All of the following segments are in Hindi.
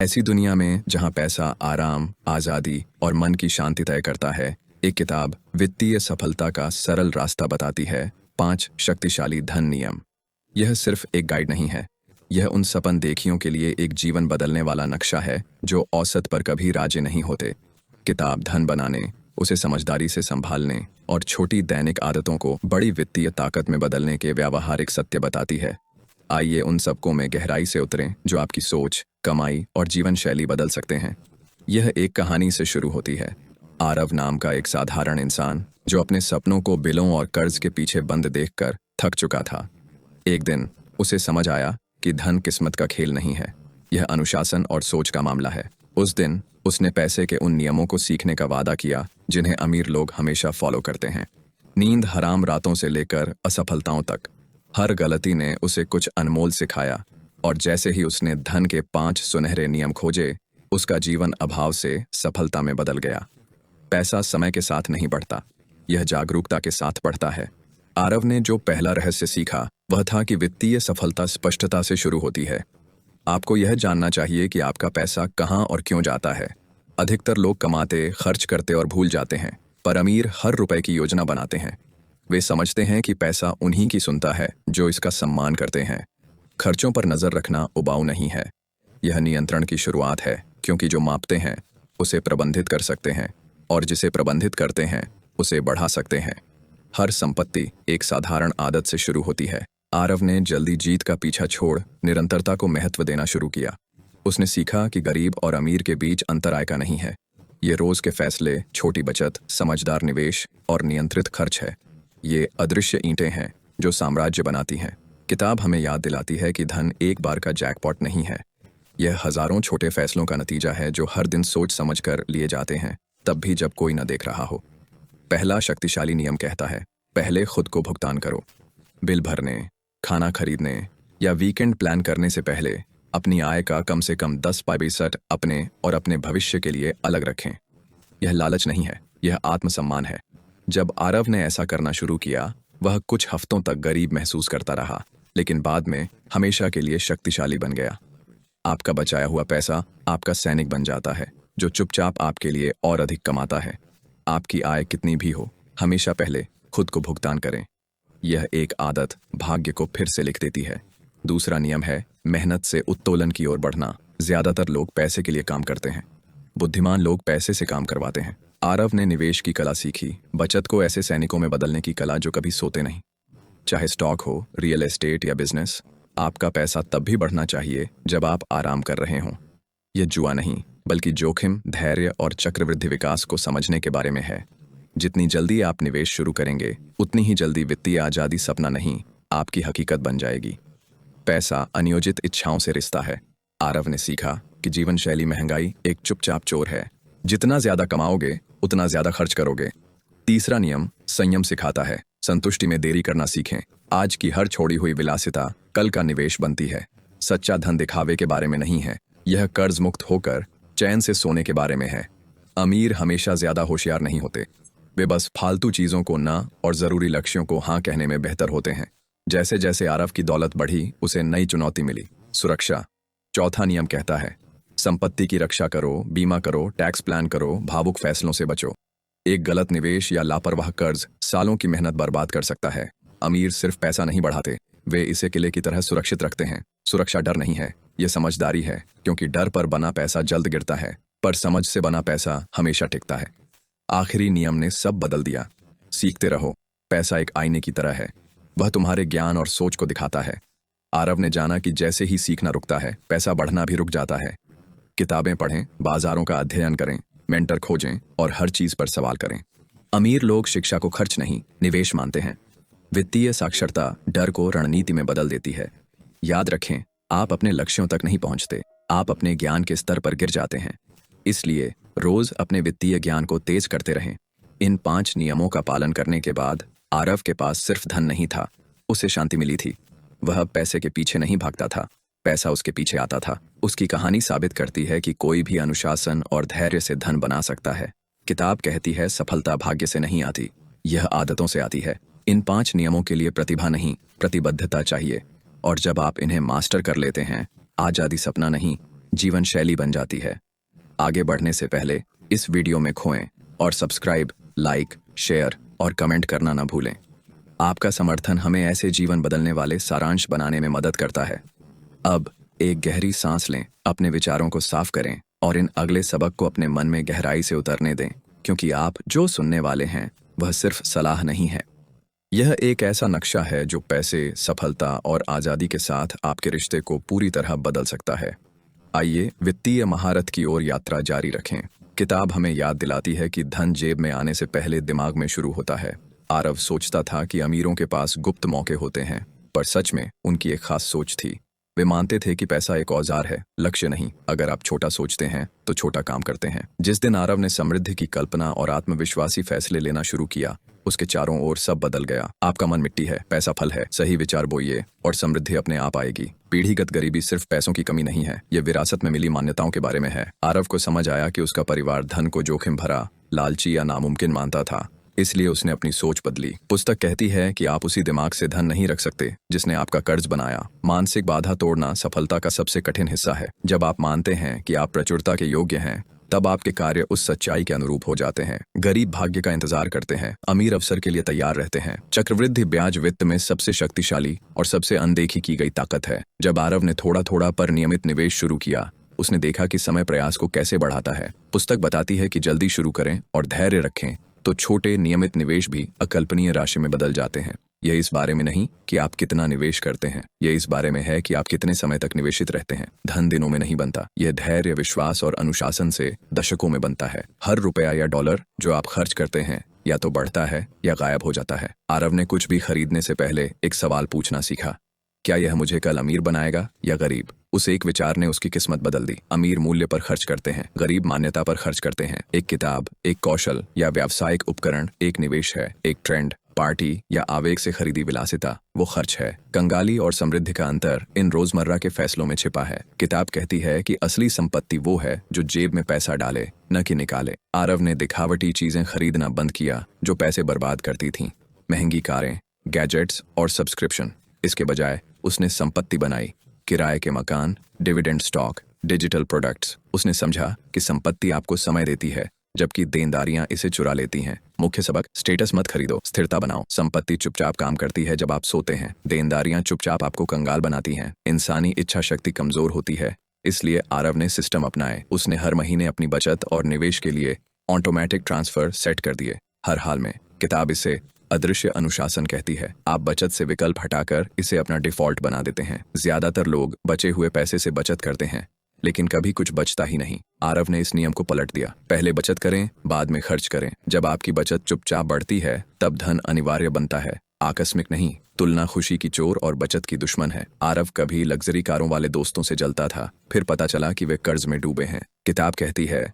ऐसी दुनिया में जहां पैसा आराम, आज़ादी और मन की शांति तय करता है, एक किताब वित्तीय सफलता का सरल रास्ता बताती है। 5 शक्तिशाली धन नियम। यह सिर्फ एक गाइड नहीं है, यह उन सपन देखियों के लिए एक जीवन बदलने वाला नक्शा है जो औसत पर कभी राजी नहीं होते। किताब धन बनाने, उसे समझदारी से संभालने और छोटी दैनिक आदतों को बड़ी वित्तीय ताकत में बदलने के व्यावहारिक सत्य बताती है। आइए उन सबकों में गहराई से उतरें जो आपकी सोच, कमाई और जीवन शैली बदल सकते हैं। यह एक कहानी से शुरू होती है। आरव नाम का एक साधारण इंसान जो अपने सपनों को बिलों और कर्ज के पीछे बंद देखकर थक चुका था। एक दिन उसे समझ आया कि धन किस्मत का खेल नहीं है, यह अनुशासन और सोच का मामला है। उस दिन उसने पैसे के उन नियमों को सीखने का वादा किया जिन्हें अमीर लोग हमेशा फॉलो करते हैं। नींद हराम रातों से लेकर असफलताओं तक, हर गलती ने उसे कुछ अनमोल सिखाया, और जैसे ही उसने धन के 5 सुनहरे नियम खोजे, उसका जीवन अभाव से सफलता में बदल गया। पैसा समय के साथ नहीं बढ़ता, यह जागरूकता के साथ बढ़ता है। आरव ने जो पहला रहस्य सीखा वह था कि वित्तीय सफलता स्पष्टता से शुरू होती है। आपको यह जानना चाहिए कि आपका पैसा कहाँ और क्यों जाता है। अधिकतर लोग कमाते, खर्च करते और भूल जाते हैं, पर अमीर हर रुपए की योजना बनाते हैं। वे समझते हैं कि पैसा उन्हीं की सुनता है जो इसका सम्मान करते हैं। खर्चों पर नजर रखना उबाऊ नहीं है, यह नियंत्रण की शुरुआत है, क्योंकि जो मापते हैं उसे प्रबंधित कर सकते हैं, और जिसे प्रबंधित करते हैं उसे बढ़ा सकते हैं। हर संपत्ति एक साधारण आदत से शुरू होती है। आरव ने जल्दी जीत का पीछा छोड़ निरंतरता को महत्व देना शुरू किया। उसने सीखा कि गरीब और अमीर के बीच अंतर आय का नहीं है, ये रोज के फैसले, छोटी बचत, समझदार निवेश और नियंत्रित खर्च है। ये अदृश्य ईंटें हैं जो साम्राज्य बनाती हैं। किताब हमें याद दिलाती है कि धन एक बार का जैकपॉट नहीं है, यह हजारों छोटे फैसलों का नतीजा है जो हर दिन सोच समझकर लिए जाते हैं, तब भी जब कोई न देख रहा हो। पहला शक्तिशाली नियम कहता है, पहले खुद को भुगतान करो। बिल भरने, खाना खरीदने या वीकेंड प्लान करने से पहले अपनी आय का कम से कम 10% अपने और अपने भविष्य के लिए अलग रखें। यह लालच नहीं है, यह आत्मसम्मान है। जब आरव ने ऐसा करना शुरू किया, वह कुछ हफ्तों तक गरीब महसूस करता रहा, लेकिन बाद में हमेशा के लिए शक्तिशाली बन गया। आपका बचाया हुआ पैसा आपका सैनिक बन जाता है, जो चुपचाप आपके लिए और अधिक कमाता है। आपकी आय कितनी भी हो, हमेशा पहले खुद को भुगतान करें। यह एक आदत भाग्य को फिर से लिख देती है। दूसरा नियम है मेहनत से उत्तोलन की ओर बढ़ना। ज्यादातर लोग पैसे के लिए काम करते हैं, बुद्धिमान लोग पैसे से काम करवाते हैं। आरव ने निवेश की कला सीखी, बचत को ऐसे सैनिकों में बदलने की कला जो कभी सोते नहीं। चाहे स्टॉक हो, रियल एस्टेट या बिजनेस, आपका पैसा तब भी बढ़ना चाहिए जब आप आराम कर रहे हों। यह जुआ नहीं, बल्कि जोखिम, धैर्य और चक्रवृद्धि विकास को समझने के बारे में है। जितनी जल्दी आप निवेश शुरू करेंगे, उतनी ही जल्दी वित्तीय आज़ादी सपना नहीं, आपकी हकीकत बन जाएगी। पैसा अनियोजित इच्छाओं से रिश्ता है। आरव ने सीखा कि जीवन शैली महंगाई एक चुपचाप चोर है। जितना ज्यादा कमाओगे उतना ज्यादा खर्च करोगे। तीसरा नियम संयम सिखाता है, संतुष्टि में देरी करना सीखें। आज की हर छोड़ी हुई विलासिता कल का निवेश बनती है। सच्चा धन दिखावे के बारे में नहीं है, यह कर्ज मुक्त होकर चैन से सोने के बारे में है। अमीर हमेशा ज्यादा होशियार नहीं होते, वे बस फालतू चीजों को ना और जरूरी लक्ष्यों को हाँ कहने में बेहतर होते हैं। जैसे जैसे आरव की दौलत बढ़ी, उसे नई चुनौती मिली, सुरक्षा। चौथा नियम कहता है, संपत्ति की रक्षा करो, बीमा करो, टैक्स प्लान करो, भावुक फैसलों से बचो। एक गलत निवेश या लापरवाह कर्ज सालों की मेहनत बर्बाद कर सकता है। अमीर सिर्फ पैसा नहीं बढ़ाते, वे इसे किले की तरह सुरक्षित रखते हैं। सुरक्षा डर नहीं है, यह समझदारी है, क्योंकि डर पर बना पैसा जल्द गिरता है, पर समझ से बना पैसा हमेशा टिकता है। आखिरी नियम ने सब बदल दिया। सीखते रहो, पैसा एक आईने की तरह है, वह तुम्हारे ज्ञान और सोच को दिखाता है। आरव ने जाना कि जैसे ही सीखना रुकता है, पैसा बढ़ना भी रुक जाता है। किताबें पढ़ें, बाजारों का अध्ययन करें, मेंटर खोजें और हर चीज पर सवाल करें। अमीर लोग शिक्षा को खर्च नहीं, निवेश मानते हैं। वित्तीय साक्षरता डर को रणनीति में बदल देती है। याद रखें, आप अपने लक्ष्यों तक नहीं पहुंचते, आप अपने ज्ञान के स्तर पर गिर जाते हैं। इसलिए रोज अपने वित्तीय ज्ञान को तेज करते रहें। इन 5 नियमों का पालन करने के बाद आरव के पास सिर्फ धन नहीं था, उसे शांति मिली थी। वह पैसे के पीछे नहीं भागता था, पैसा उसके पीछे आता था। उसकी कहानी साबित करती है कि कोई भी अनुशासन और धैर्य से धन बना सकता है। किताब कहती है, सफलता भाग्य से नहीं आती, यह आदतों से आती है। इन 5 नियमों के लिए प्रतिभा नहीं, प्रतिबद्धता चाहिए, और जब आप इन्हें मास्टर कर लेते हैं, आजादी सपना नहीं, जीवन शैली बन जाती है। आगे बढ़ने से पहले इस वीडियो में खोएं और सब्सक्राइब, लाइक, शेयर और कमेंट करना न भूलें। आपका समर्थन हमें ऐसे जीवन बदलने वाले सारांश बनाने में मदद करता है। अब एक गहरी सांस लें, अपने विचारों को साफ करें और इन अगले सबक को अपने मन में गहराई से उतरने दें, क्योंकि आप जो सुनने वाले हैं वह सिर्फ सलाह नहीं है। यह एक ऐसा नक्शा है जो पैसे, सफलता और आज़ादी के साथ आपके रिश्ते को पूरी तरह बदल सकता है। आइए वित्तीय महारत की ओर यात्रा जारी रखें। किताब हमें याद दिलाती है कि धन जेब में आने से पहले दिमाग में शुरू होता है। आरव सोचता था कि अमीरों के पास गुप्त मौके होते हैं, पर सच में उनकी एक खास सोच थी। वे मानते थे कि पैसा एक औजार है, लक्ष्य नहीं। अगर आप छोटा सोचते हैं तो छोटा काम करते हैं। जिस दिन आरव ने समृद्धि की कल्पना और आत्मविश्वासी फैसले लेना शुरू किया, उसके चारों ओर सब बदल गया। आपका मन मिट्टी है, पैसा फल है। सही विचार बोइए और समृद्धि अपने आप आएगी। पीढ़ीगत गरीबी सिर्फ पैसों की कमी नहीं है, ये विरासत में मिली मान्यताओं के बारे में है। आरव को समझ आया कि उसका परिवार धन को जोखिम भरा, लालची या नामुमकिन मानता था, इसलिए उसने अपनी सोच बदली। पुस्तक कहती है कि आप उसी दिमाग से धन नहीं रख सकते जिसने आपका कर्ज बनाया। मानसिक बाधा तोड़ना सफलता का सबसे कठिन हिस्सा है। जब आप मानते हैं कि आप प्रचुरता के योग्य हैं, तब आपके कार्य उस सच्चाई के अनुरूप हो जाते हैं। गरीब भाग्य का इंतजार करते हैं, अमीर अवसर के लिए तैयार रहते हैं। चक्रवृद्धि ब्याज वित्त में सबसे शक्तिशाली और सबसे अनदेखी की गई ताकत है। जब आरव ने थोड़ा थोड़ा पर नियमित निवेश शुरू किया, उसने देखा कि समय प्रयास को कैसे बढ़ाता है। पुस्तक बताती है कि जल्दी शुरू करें और धैर्य रखें तो छोटे नियमित निवेश भी अकल्पनीय राशि में बदल जाते हैं। यह इस बारे में नहीं कि आप कितना निवेश करते हैं, यह इस बारे में है कि आप कितने समय तक निवेशित रहते हैं। धन दिनों में नहीं बनता, यह धैर्य, विश्वास और अनुशासन से दशकों में बनता है। हर रुपया या डॉलर जो आप खर्च करते हैं या तो बढ़ता है या गायब हो जाता है। आरव ने कुछ भी खरीदने से पहले एक सवाल पूछना सीखा, क्या यह मुझे कल अमीर बनाएगा या गरीब? उस एक विचार ने उसकी किस्मत बदल दी। अमीर मूल्य पर खर्च करते हैं, गरीब मान्यता पर खर्च करते हैं। एक किताब, एक कौशल या व्यावसायिक उपकरण एक निवेश है। एक ट्रेंड, पार्टी या आवेग से खरीदी विलासिता वो खर्च है। कंगाली और समृद्धि का अंतर इन रोजमर्रा के फैसलों में छिपा है। किताब कहती है कि असली संपत्ति वो है जो जेब में पैसा डाले, न कि निकाले। आरव ने दिखावटी चीजें खरीदना बंद किया जो पैसे बर्बाद करती थीं। महंगी कारें, गैजेट्स और सब्सक्रिप्शन। इसके बजाय उसने संपत्ति बनाई, किराए के मकान, डिविडेंड स्टॉक, डिजिटल प्रोडक्ट्स। उसने समझा कि संपत्ति आपको समय देती है, जबकि देनदारियां इसे चुरा लेती हैं। मुख्य सबक, स्टेटस मत खरीदो, स्थिरता बनाओ। संपत्ति चुपचाप काम करती है जब आप सोते हैं, देनदारियां चुपचाप आपको कंगाल बनाती हैं। इंसानी इच्छा शक्ति कमजोर होती है, इसलिए आरव ने सिस्टम अपनाए। उसने हर महीने अपनी बचत और निवेश के लिए ऑटोमेटिक ट्रांसफर सेट कर दिए, हर हाल में। किताब इसे अदृश्य अनुशासन कहती है। आप बचत से विकल्प हटाकर इसे अपना डिफॉल्ट बना देते हैं। ज्यादातर लोग बचे हुए पैसे से बचत करते हैं, लेकिन कभी कुछ बचता ही नहीं। आरव ने इस नियम को पलट दिया, पहले बचत करें, बाद में खर्च करें। जब आपकी बचत चुपचाप बढ़ती है, तब धन अनिवार्य बनता है, आकस्मिक नहीं। तुलना खुशी की चोर और बचत की दुश्मन है। आरव कभी लग्जरी कारों वाले दोस्तों से जलता था, फिर पता चला कि वे कर्ज में डूबे हैं। किताब कहती है,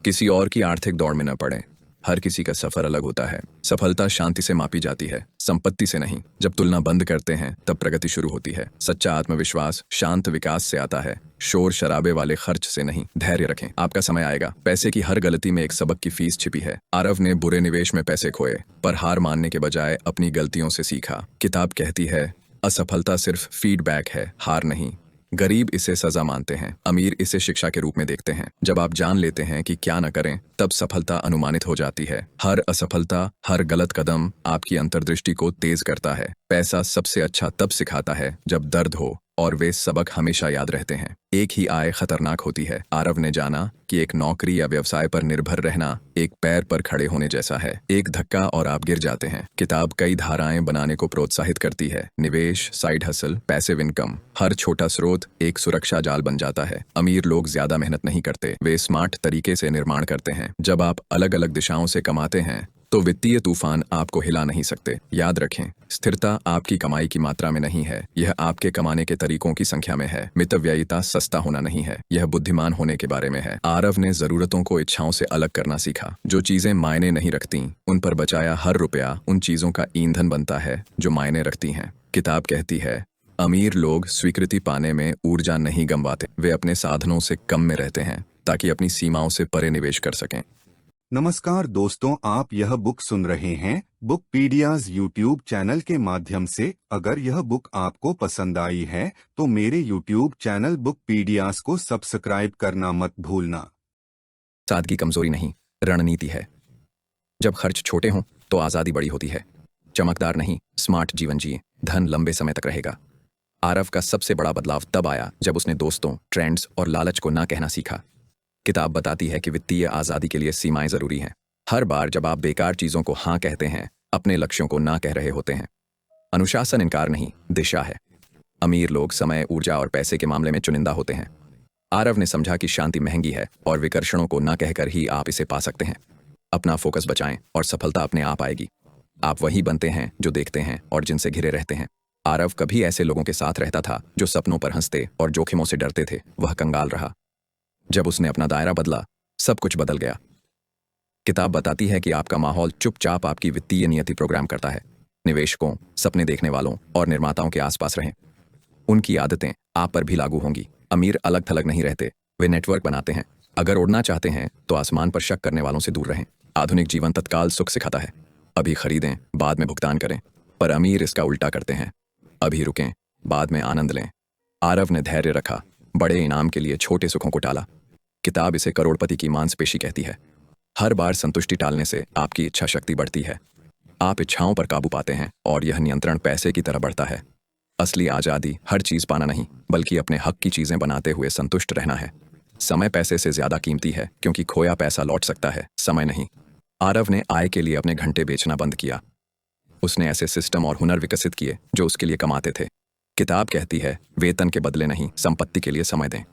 किसी और की आर्थिक दौड़ में न पड़ें। हर किसी का सफर अलग होता है। सफलता शांति से मापी जाती है, संपत्ति से नहीं। जब तुलना बंद करते हैं, तब प्रगति शुरू होती है। सच्चा आत्मविश्वास शांत विकास से आता है, शोर शराबे वाले खर्च से नहीं। धैर्य रखें, आपका समय आएगा। पैसे की हर गलती में एक सबक की फीस छिपी है। आरव ने बुरे निवेश में पैसे खोए, पर हार मानने के बजाय अपनी गलतियों से सीखा। किताब कहती है, असफलता सिर्फ फीडबैक है, हार नहीं। गरीब इसे सजा मानते हैं, अमीर इसे शिक्षा के रूप में देखते हैं। जब आप जान लेते हैं कि क्या न करें, तब सफलता अनुमानित हो जाती है। हर असफलता, हर गलत कदम आपकी अंतर्दृष्टि को तेज करता है। पैसा सबसे अच्छा तब सिखाता है जब दर्द हो, और वे सबक हमेशा याद रहते हैं। एक ही आय खतरनाक होती है। आरव ने जाना कि एक नौकरी या व्यवसाय पर निर्भर रहना एक पैर पर खड़े होने जैसा है। एक धक्का और आप गिर जाते हैं। किताब कई धाराएं बनाने को प्रोत्साहित करती है, निवेश, साइड हसल, पैसिव इनकम। हर छोटा स्रोत एक सुरक्षा जाल बन जाता है। अमीर लोग ज्यादा मेहनत नहीं करते, वे स्मार्ट तरीके से निर्माण करते हैं। जब आप अलग अलग दिशाओं से कमाते हैं, तो वित्तीय तूफान आपको हिला नहीं सकते। याद रखें, स्थिरता आपकी कमाई की मात्रा में नहीं है, यह आपके कमाने के तरीकों की संख्या में है। मितव्ययिता सस्ता होना नहीं है, यह बुद्धिमान होने के बारे में है। आरव ने जरूरतों को इच्छाओं से अलग करना सीखा। जो चीजें मायने नहीं रखती, उन पर बचाया हर रुपया उन चीजों का ईंधन बनता है जो मायने रखती हैं। किताब कहती है, अमीर लोग स्वीकृति पाने में ऊर्जा नहीं गंवाते, वे अपने साधनों से कम में रहते हैं ताकि अपनी सीमाओं से परे निवेश कर सकें। नमस्कार दोस्तों, आप यह बुक सुन रहे हैं बुकपीडियाज यूट्यूब चैनल के माध्यम से। अगर यह बुक आपको पसंद आई है तो मेरे यूट्यूब चैनल बुकपीडियाज को सब्सक्राइब करना मत भूलना। सादगी कमजोरी नहीं, रणनीति है। जब खर्च छोटे हों तो आज़ादी बड़ी होती है। चमकदार नहीं, स्मार्ट जीवन जिए, धन लंबे समय तक रहेगा। आरव का सबसे बड़ा बदलाव तब आया जब उसने दोस्तों, ट्रेंड्स और लालच को ना कहना सीखा। किताब बताती है कि वित्तीय आज़ादी के लिए सीमाएं जरूरी हैं। हर बार जब आप बेकार चीज़ों को हाँ कहते हैं, अपने लक्ष्यों को ना कह रहे होते हैं। अनुशासन इनकार नहीं, दिशा है। अमीर लोग समय, ऊर्जा और पैसे के मामले में चुनिंदा होते हैं। आरव ने समझा कि शांति महंगी है और विकर्षणों को ना कहकर ही आप इसे पा सकते हैं। अपना फोकस बचाएं और सफलता अपने आप आएगी। आप वही बनते हैं जो देखते हैं और जिनसे घिरे रहते हैं। आरव कभी ऐसे लोगों के साथ रहता था जो सपनों पर हंसते और जोखिमों से डरते थे। वह कंगाल रहा। जब उसने अपना दायरा बदला, सब कुछ बदल गया। किताब बताती है कि आपका माहौल चुपचाप आपकी वित्तीय नियति प्रोग्राम करता है। निवेशकों, सपने देखने वालों और निर्माताओं के आसपास रहें। उनकी आदतें आप पर भी लागू होंगी। अमीर अलग थलग नहीं रहते, वे नेटवर्क बनाते हैं। अगर उड़ना चाहते हैं तो आसमान पर शक करने वालों से दूर रहें। आधुनिक जीवन तत्काल सुख सिखाता है। अभी खरीदें, बाद में भुगतान करें। पर अमीर इसका उल्टा करते हैं। अभी रुकें, बाद में आनंद लें। आरव ने धैर्य रखा, बड़े इनाम के लिए छोटे सुखों को टाला। किताब इसे करोड़पति की मांसपेशी कहती है। हर बार संतुष्टि टालने से आपकी इच्छा शक्ति बढ़ती है। आप इच्छाओं पर काबू पाते हैं और यह नियंत्रण पैसे की तरह बढ़ता है। असली आज़ादी हर चीज़ पाना नहीं, बल्कि अपने हक की चीज़ें बनाते हुए संतुष्ट रहना है। समय पैसे से ज़्यादा कीमती है, क्योंकि खोया पैसा लौट सकता है, समय नहीं। आरव ने आय के लिए अपने घंटे बेचना बंद किया। उसने ऐसे सिस्टम और हुनर विकसित किए जो उसके लिए कमाते थे। किताब कहती है, वेतन के बदले नहीं, संपत्ति के लिए समय दें।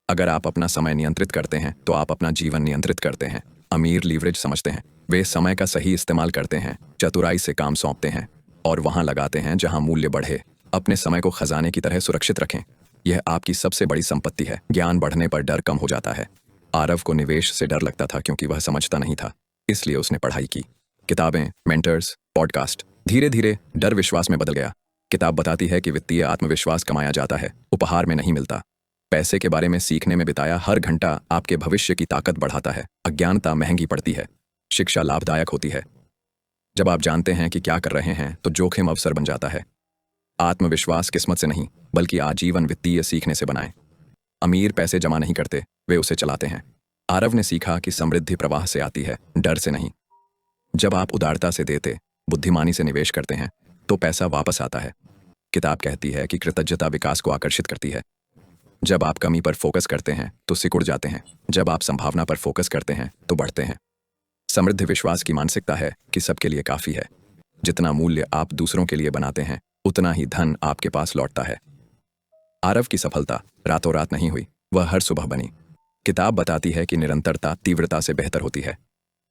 अगर आप अपना समय नियंत्रित करते हैं तो आप अपना जीवन नियंत्रित करते हैं। अमीर लीवरेज समझते हैं। वे समय का सही इस्तेमाल करते हैं, चतुराई से काम सौंपते हैं और वहां लगाते हैं जहां मूल्य बढ़े। अपने समय को खजाने की तरह सुरक्षित रखें। यह आपकी सबसे बड़ी संपत्ति है। ज्ञान बढ़ने पर डर कम हो जाता है। आरव को निवेश से डर लगता था क्योंकि वह समझता नहीं था, इसलिए उसने पढ़ाई की। किताबें, मेंटर्स, पॉडकास्ट, धीरे धीरे डर विश्वास में बदल गया। किताब बताती है कि वित्तीय आत्मविश्वास कमाया जाता है, उपहार में नहीं मिलता। पैसे के बारे में सीखने में बिताया हर घंटा आपके भविष्य की ताकत बढ़ाता है। अज्ञानता महंगी पड़ती है, शिक्षा लाभदायक होती है। जब आप जानते हैं कि क्या कर रहे हैं तो जोखिम अवसर बन जाता है। आत्मविश्वास किस्मत से नहीं, बल्कि आजीवन वित्तीय सीखने से बनाएं। अमीर पैसे जमा नहीं करते, वे उसे चलाते हैं। आरव ने सीखा कि समृद्धि प्रवाह से आती है, डर से नहीं। जब आप उदारता से देते, बुद्धिमानी से निवेश करते हैं तो पैसा वापस आता है। किताब कहती है कि कृतज्ञता विकास को आकर्षित करती है। जब आप कमी पर फोकस करते हैं तो सिकुड़ जाते हैं। जब आप संभावना पर फोकस करते हैं तो बढ़ते हैं। समृद्ध विश्वास की मानसिकता है कि सबके लिए काफी है। जितना मूल्य आप दूसरों के लिए बनाते हैं, उतना ही धन आपके पास लौटता है। आरव की सफलता रातों रात नहीं हुई, वह हर सुबह बनी। किताब बताती है कि निरंतरता तीव्रता से बेहतर होती है।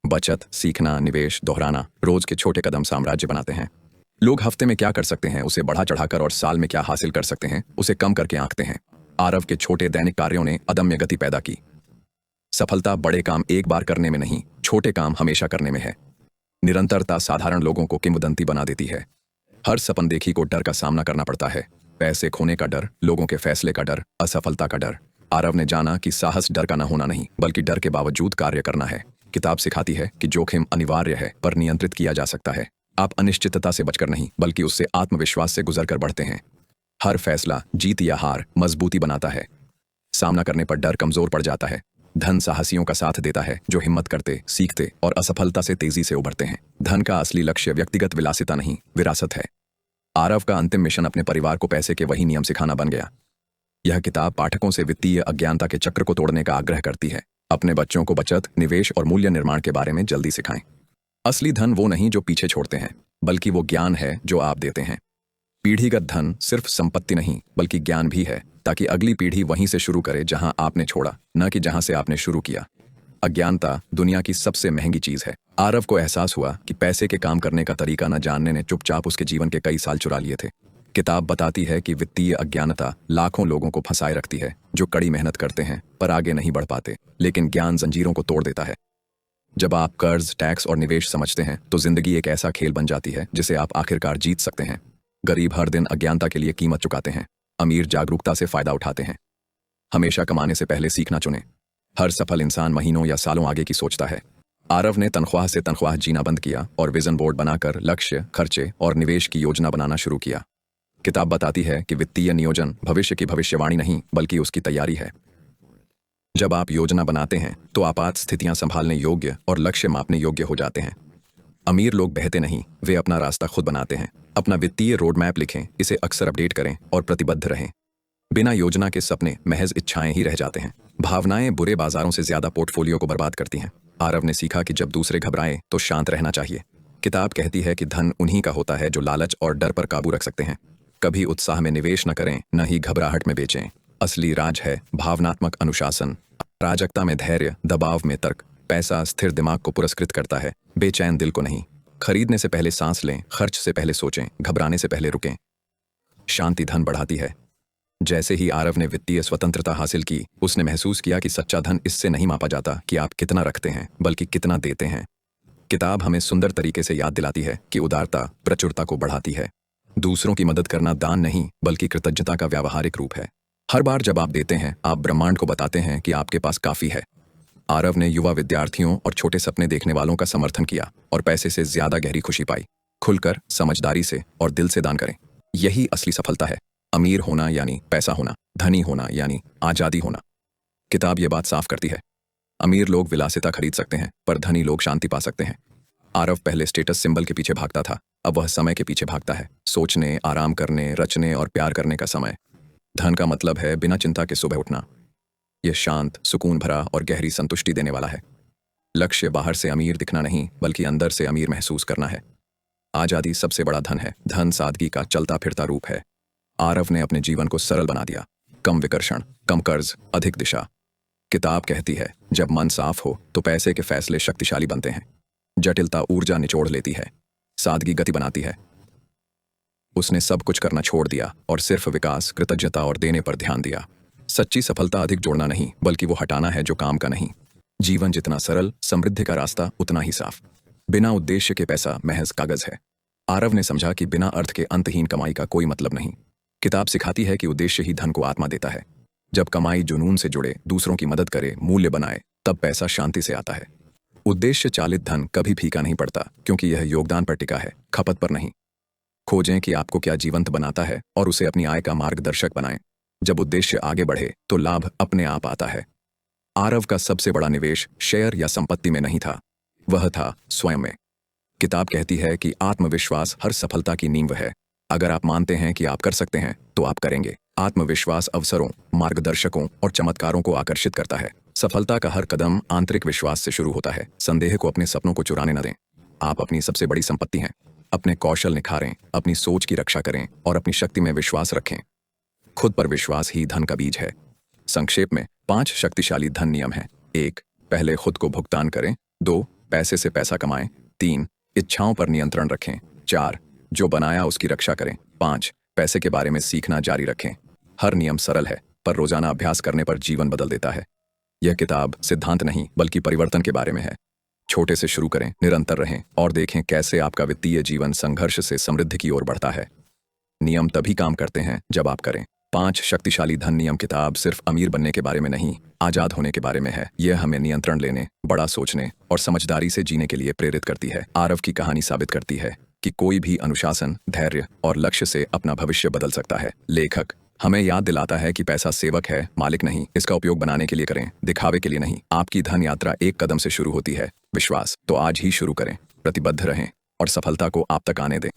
बचत, सीखना, निवेश, दोहराना, रोज के छोटे कदम साम्राज्य बनाते हैं। लोग हफ्ते में क्या कर सकते हैं उसे बढ़ा चढ़ाकर, और साल में क्या हासिल कर सकते हैं उसे कम करके आंकते हैं। आरव के छोटे दैनिक कार्यों ने अदम्य गति पैदा की। सफलता बड़े काम एक बार करने में नहीं, छोटे काम हमेशा करने में है। निरंतरता साधारण लोगों को किंवदंती बना देती है। हर सपन देखी को डर का सामना करना पड़ता है। पैसे खोने का डर, लोगों के फैसले का डर, असफलता का डर। आरव ने जाना कि साहस डर का न होना नहीं, बल्कि डर के बावजूद कार्य करना है। किताब सिखाती है कि जोखिम अनिवार्य है, पर नियंत्रित किया जा सकता है। आप अनिश्चितता से बचकर नहीं, बल्कि उससे आत्मविश्वास से गुजरकर बढ़ते हैं। हर फैसला जीत या हार मजबूती बनाता है। सामना करने पर डर कमजोर पड़ जाता है। धन साहसियों का साथ देता है जो हिम्मत करते, सीखते और असफलता से तेजी से उभरते हैं। धन का असली लक्ष्य व्यक्तिगत विलासिता नहीं, विरासत है। आरव का अंतिम मिशन अपने परिवार को पैसे के वही नियम सिखाना बन गया। यह किताब पाठकों से वित्तीय अज्ञानता के चक्र को तोड़ने का आग्रह करती है। अपने बच्चों को बचत, निवेश और मूल्य निर्माण के बारे में जल्दी सिखाएं। असली धन वो नहीं जो पीछे छोड़ते हैं, बल्कि वो ज्ञान है जो आप देते हैं। पीढ़ीगत धन सिर्फ संपत्ति नहीं, बल्कि ज्ञान भी है, ताकि अगली पीढ़ी वहीं से शुरू करे जहां आपने छोड़ा, न कि जहां से आपने शुरू किया। अज्ञानता दुनिया की सबसे महंगी चीज है। आरव को एहसास हुआ कि पैसे के काम करने का तरीका न जानने ने चुपचाप उसके जीवन के कई साल चुरा लिए थे। किताब बताती है कि वित्तीय अज्ञानता लाखों लोगों को फंसाए रखती है, जो कड़ी मेहनत करते हैं पर आगे नहीं बढ़ पाते। लेकिन ज्ञान जंजीरों को तोड़ देता है। जब आप कर्ज, टैक्स और निवेश समझते हैं तो जिंदगी एक ऐसा खेल बन जाती है जिसे आप आखिरकार जीत सकते हैं। गरीब हर दिन अज्ञानता के लिए कीमत चुकाते हैं, अमीर जागरूकता से फायदा उठाते हैं। हमेशा कमाने से पहले सीखना चुनें। हर सफल इंसान महीनों या सालों आगे की सोचता है। आरव ने तनख्वाह से तनख्वाह जीना बंद किया और विजन बोर्ड बनाकर लक्ष्य, खर्चे और निवेश की योजना बनाना शुरू किया। किताब बताती है कि वित्तीय नियोजन भविष्य की भविष्यवाणी नहीं बल्कि उसकी तैयारी है। जब आप योजना बनाते हैं तो आपात स्थितियां संभालने योग्य और लक्ष्य मापने योग्य हो जाते हैं। अमीर लोग बहते नहीं, वे अपना रास्ता खुद बनाते हैं। अपना वित्तीय रोड मैप लिखें, इसे अक्सर अपडेट करें और प्रतिबद्ध रहें। बिना योजना के सपने महज इच्छाएं ही रह जाते हैं। भावनाएं बुरे बाजारों से ज्यादा पोर्टफोलियो को बर्बाद करती हैं। आरव ने सीखा कि जब दूसरे घबराएं तो शांत रहना चाहिए। किताब कहती है कि धन उन्हीं का होता है जो लालच और डर पर काबू रख सकते हैं। कभी उत्साह में निवेश न करें, न ही घबराहट में बेचें। असली राज है भावनात्मक अनुशासन। अराजकता में धैर्य, दबाव में तर्क। पैसा स्थिर दिमाग को पुरस्कृत करता है, बेचैन दिल को नहीं। खरीदने से पहले सांस लें, खर्च से पहले सोचें, घबराने से पहले रुकें। शांति धन बढ़ाती है। जैसे ही आरव ने वित्तीय स्वतंत्रता हासिल की, उसने महसूस किया कि सच्चा धन इससे नहीं मापा जाता कि आप कितना रखते हैं, बल्कि कितना देते हैं। किताब हमें सुंदर तरीके से याद दिलाती है कि उदारता प्रचुरता को बढ़ाती है। दूसरों की मदद करना दान नहीं बल्कि कृतज्ञता का व्यावहारिक रूप है। हर बार जब आप देते हैं, आप ब्रह्मांड को बताते हैं कि आपके पास काफी है। आरव ने युवा विद्यार्थियों और छोटे सपने देखने वालों का समर्थन किया और पैसे से ज्यादा गहरी खुशी पाई। खुलकर, समझदारी से और दिल से दान करें, यही असली सफलता है। अमीर होना यानी पैसा होना, धनी होना यानी आजादी होना। किताब ये बात साफ करती है। अमीर लोग विलासिता खरीद सकते हैं, पर धनी लोग शांति पा सकते हैं। आरव पहले स्टेटस सिंबल के पीछे भागता था, अब वह समय के पीछे भागता है। सोचने, आराम करने, रचने और प्यार करने का समय। धन का मतलब है बिना चिंता के सुबह उठना। यह शांत, सुकून भरा और गहरी संतुष्टि देने वाला है। लक्ष्य बाहर से अमीर दिखना नहीं बल्कि अंदर से अमीर महसूस करना है। आजादी सबसे बड़ा धन है। धन सादगी का चलता फिरता रूप है। आरव ने अपने जीवन को सरल बना दिया। कम विकर्षण, कम कर्ज, अधिक दिशा। किताब कहती है, जब मन साफ हो तो पैसे के फैसले शक्तिशाली बनते हैं। जटिलता ऊर्जा निचोड़ लेती है, सादगी गति बनाती है। उसने सब कुछ करना छोड़ दिया और सिर्फ विकास, कृतज्ञता और देने पर ध्यान दिया। सच्ची सफलता अधिक जोड़ना नहीं बल्कि वो हटाना है जो काम का नहीं। जीवन जितना सरल, समृद्धि का रास्ता उतना ही साफ। बिना उद्देश्य के पैसा महज कागज है। आरव ने समझा कि बिना अर्थ के अंतहीन कमाई का कोई मतलब नहीं। किताब सिखाती है कि उद्देश्य ही धन को आत्मा देता है। जब कमाई जुनून से जुड़े, दूसरों की मदद करे, मूल्य बनाए, तब पैसा शांति से आता है। उद्देश्य चालित धन कभी फीका नहीं पड़ता, क्योंकि यह योगदान पर टिका है, खपत पर नहीं। खोजें कि आपको क्या जीवंत बनाता है और उसे अपनी आय का मार्गदर्शक बनाएं। जब उद्देश्य आगे बढ़े तो लाभ अपने आप आता है। आरव का सबसे बड़ा निवेश शेयर या संपत्ति में नहीं था, वह था स्वयं में। किताब कहती है कि आत्मविश्वास हर सफलता की नींव है। अगर आप मानते हैं कि आप कर सकते हैं तो आप करेंगे। आत्मविश्वास अवसरों, मार्गदर्शकों और चमत्कारों को आकर्षित करता है। सफलता का हर कदम आंतरिक विश्वास से शुरू होता है। संदेह को अपने सपनों को चुराने न दें। आप अपनी सबसे बड़ी संपत्ति हैं। अपने कौशल निखारें, अपनी सोच की रक्षा करें और अपनी शक्ति में विश्वास रखें। खुद पर विश्वास ही धन का बीज है। संक्षेप में 5 शक्तिशाली धन नियम हैं। 1. पहले खुद को भुगतान करें। 2. पैसे से पैसा कमाएं। 3. इच्छाओं पर नियंत्रण रखें। 4. जो बनाया उसकी रक्षा करें। 5. पैसे के बारे में सीखना जारी रखें। हर नियम सरल है, पर रोजाना अभ्यास करने पर जीवन बदल देता है। यह किताब सिद्धांत नहीं बल्कि परिवर्तन के बारे में है। छोटे से शुरू करें, निरंतर रहें और देखें कैसे आपका वित्तीय जीवन संघर्ष से समृद्धि की ओर बढ़ता है। नियम तभी काम करते हैं जब आप करें। 5 शक्तिशाली धन नियम किताब सिर्फ अमीर बनने के बारे में नहीं, आजाद होने के बारे में है। यह हमें नियंत्रण लेने, बड़ा सोचने और समझदारी से जीने के लिए प्रेरित करती है। आरव की कहानी साबित करती है कि कोई भी अनुशासन, धैर्य और लक्ष्य से अपना भविष्य बदल सकता है। लेखक हमें याद दिलाता है कि पैसा सेवक है, मालिक नहीं। इसका उपयोग बनाने के लिए करें, दिखावे के लिए नहीं। आपकी धन यात्रा एक कदम से शुरू होती है। विश्वास तो आज ही शुरू करें, प्रतिबद्ध रहें और सफलता को आप तक आने दें।